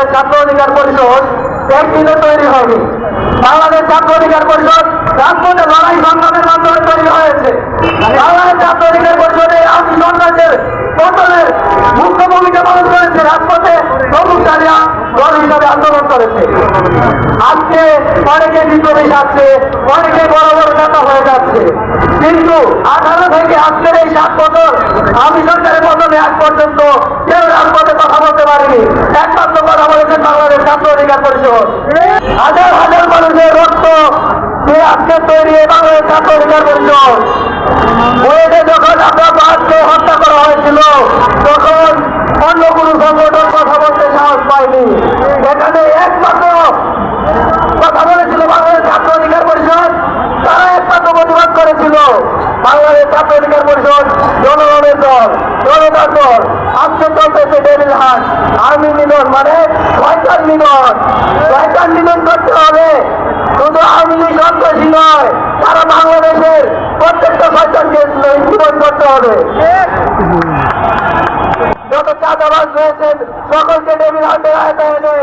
বাংলাদেশ ছাত্র অধিকার পরিষদ একদিনে তৈরি হয়নি। বাংলাদেশ ছাত্র অধিকার পরিষদ রাজপথে লড়াই সংগ্রামের মাধ্যমে তৈরি হয়েছে। বাংলাদেশ ছাত্র অধিকার পরিষদে আওয়ামী সরকারের পতনের মুখ্য ভূমিকা পালন করেছে। রাজপথে প্রমুখকারীরা দল হিসাবে আন্দোলন করেছে। আজকে অনেকে বিপ্লবী যাচ্ছে, অনেকে বড় বড় নেতা হয়ে যাচ্ছে, কিন্তু 18 থেকে আজকের এই 7 বছর আওয়ামী সরকারের পতনে আজ পর্যন্ত কেউ রাজপথে কথা বলতে পারেনি। একমাত্র কথা বলেছেন বাংলাদেশ ছাত্র অধিকার পরিষদ। হাজার হাজার মানুষের রক্ত দিয়ে আজকে তৈরি বাংলাদেশ ছাত্র অধিকার পরিষদ। ওইটা যখন আমরা বাদকে হত্যা করা হয়েছিল তখন অন্য কোনো সংগঠন কথা বলতে সাহস পায়নি। এখানে একমাত্র কথা বলেছিল বাংলাদেশ ছাত্র অধিকার পরিষদ। তারা একমাত্র প্রতিবাদ করেছিল। বাংলাদেশ ছাত্র অধিকার পরিষদ জনগণের দল, জনতার দল। আজকে চলতেছে ডেভিল হাট, আর্মি মিলন, মানে শয়তান মিলন। শয়তান মিলন করতে হবে। শুধু আওয়ামী লীগ সন্ত্রাসী নয়, সারা বাংলাদেশের প্রত্যেকটা শয়তানকে জীবন করতে হবে। যত চাঁদাবাজ রয়েছেন সকলকে ডেভিল হাটের আয়তায় এনে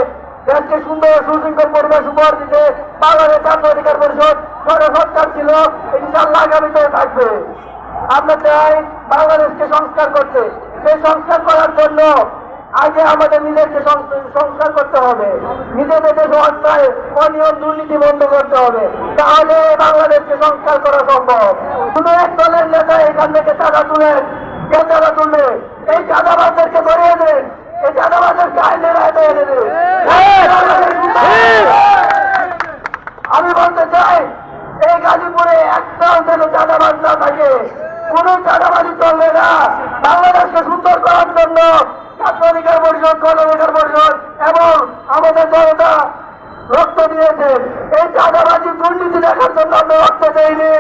দেশকে সুন্দর সুশৃঙ্খল পরিবেশ উপহার দিতে বাংলাদেশ ছাত্র অধিকার পরিষদ সরকার ছিল, ইনশাআল্লাহ আগামীতে থাকবে। আমরা চাই বাংলাদেশকে সংস্কার করতে। সেই সংস্কার করার জন্য আগে আমাদের নিজেকে সংস্কার করতে হবে। নিজেদের দেশে অন্যায়, অনিয়ম, দুর্নীতি বন্ধ করতে হবে। তাহলে বাংলাদেশকে সংস্কার করা সম্ভব। শুধু এক দলের নেতা এখান থেকে চাঁদা তুলেন, কে চাঁদা তুলবে? এই চাঁদাবাজদেরকে ধরিয়ে দেন, এই চাঁদাবাজেরকে আইনের আয়তায় এনে দেন। আমি বলতে চাই, এই গাজীপুরে একটাও যেন চাঁদাবাজ না থাকে। কোন চাঁদাবাজি চলবে না। বাংলাদেশকে সুন্দর করার জন্য ছাত্র অধিকার পরিষদ, গণ অধিকার পরিষদ এবং আমাদের জনতা রক্ত দিয়েছেন। এই চাঁদাবাজি দুর্নীতি দেখার জন্য আমরা রক্ত দেইনি।